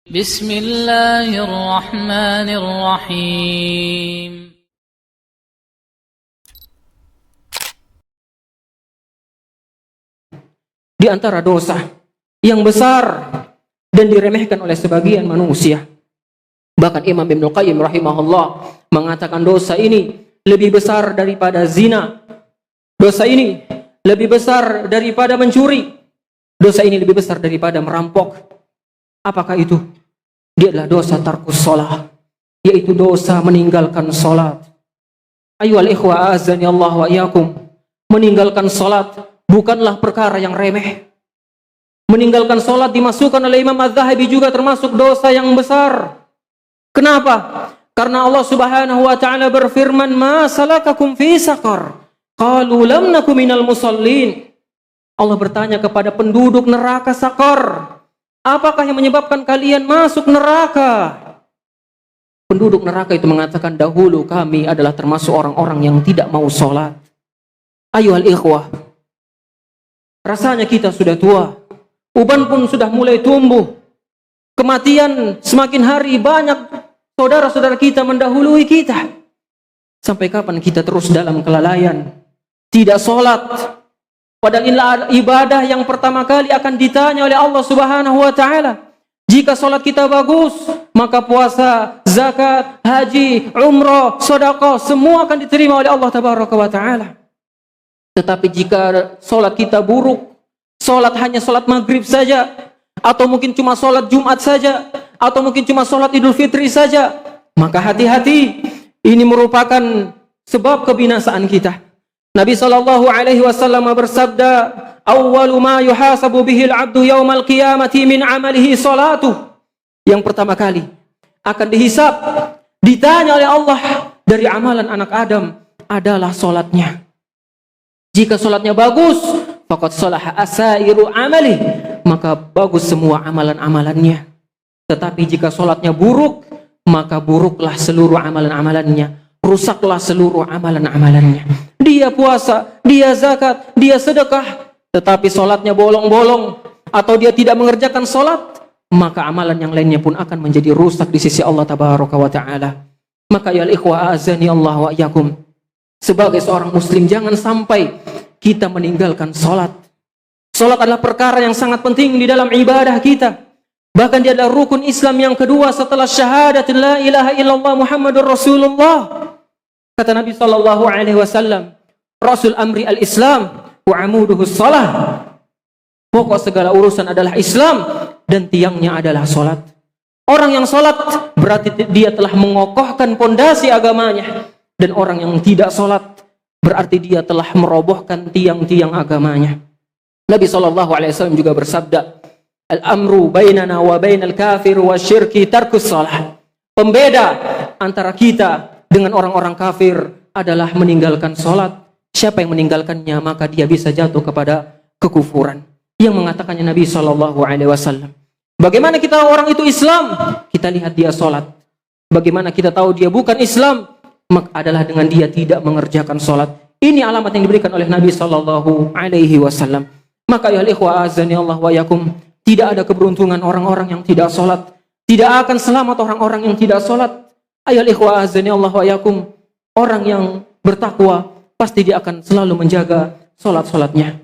Bismillahirrahmanirrahim. Di antara dosa yang besar dan diremehkan oleh sebagian manusia. Bahkan Imam Ibnu Qayyim rahimahullah mengatakan dosa ini lebih besar daripada zina. Dosa ini lebih besar daripada mencuri. Dosa ini lebih besar daripada merampok. Apakah itu? Dia adalah dosa tarkus shalah, yaitu dosa meninggalkan salat. Ayyuhal ikhwa azani Allah wa iyyakum. Meninggalkan salat bukanlah perkara yang remeh. Meninggalkan salat dimasukkan oleh Imam Az-Zahabi juga termasuk dosa yang besar. Kenapa? Karena Allah Subhanahu wa taala berfirman, "Ma salakakum fi saqar?" Qalu lam naku minal musallin. Allah bertanya kepada penduduk neraka Sakar, apakah yang menyebabkan kalian masuk neraka? Penduduk neraka itu mengatakan, dahulu kami adalah termasuk orang-orang yang tidak mau sholat. Ayuhal ikhwah, rasanya kita sudah tua, uban pun sudah mulai tumbuh, kematian semakin hari banyak saudara-saudara kita mendahului kita. Sampai kapan kita terus dalam kelalaian, tidak sholat? Padahal ibadah yang pertama kali akan ditanya oleh Allah Subhanahu wa taala. Jika sholat kita bagus, maka puasa, zakat, haji, umrah, sedekah semua akan diterima oleh Allah Tabaraka wa taala. Tetapi jika sholat kita buruk, sholat hanya sholat maghrib saja, atau mungkin cuma sholat Jumat saja, atau mungkin cuma sholat Idul Fitri saja, maka hati-hati, ini merupakan sebab kebinasaan kita. Nabi SAW bersabda, "Awwalu ma yuhasabu bihil abdu yaumal qiyamati min amalihi salatuh." Yang pertama kali akan dihisab, ditanya oleh Allah dari amalan anak Adam adalah salatnya. Jika salatnya bagus, faqad salaha asairu amali, maka bagus semua amalan-amalannya. Tetapi jika salatnya buruk, maka buruklah seluruh amalan-amalannya. Rusaklah seluruh amalan-amalannya. Dia puasa, dia zakat, dia sedekah, tetapi salatnya bolong-bolong, atau dia tidak mengerjakan salat, maka amalan yang lainnya pun akan menjadi rusak di sisi Allah Tabaraka wa taala. Maka ya ikhwah azani Allah wa iyyakum, sebagai seorang muslim jangan sampai kita meninggalkan salat. Salat adalah perkara yang sangat penting di dalam ibadah kita. Bahkan dia adalah rukun Islam yang kedua setelah syahadat la ilaha illallah Muhammadur Rasulullah. Kata Nabi SAW, Rasul amri al-Islam wa amuduhus salah. Pokok segala urusan adalah Islam dan tiangnya adalah salat. Orang yang salat berarti dia telah mengokohkan pondasi agamanya, dan orang yang tidak salat berarti dia telah merobohkan tiang-tiang agamanya. Nabi SAW juga bersabda, "Al-amru bainana wa bainal kafir wa syirki tarkus salah." Pembeda antara kita dengan orang-orang kafir adalah meninggalkan salat. Siapa yang meninggalkannya, maka dia bisa jatuh kepada kekufuran. Yang mengatakannya Nabi SAW. Bagaimana kita orang itu Islam? Kita lihat dia salat. Bagaimana kita tahu dia bukan Islam? Maka adalah dengan dia tidak mengerjakan salat. Ini alamat yang diberikan oleh Nabi SAW. Maka ya ikhwah azani Allah wa yakum, tidak ada keberuntungan orang-orang yang tidak salat. Tidak akan selamat orang-orang yang tidak salat. Ayol ikhwah azani Allah wa yakum, orang yang bertakwa pasti dia akan selalu menjaga salat-salatnya.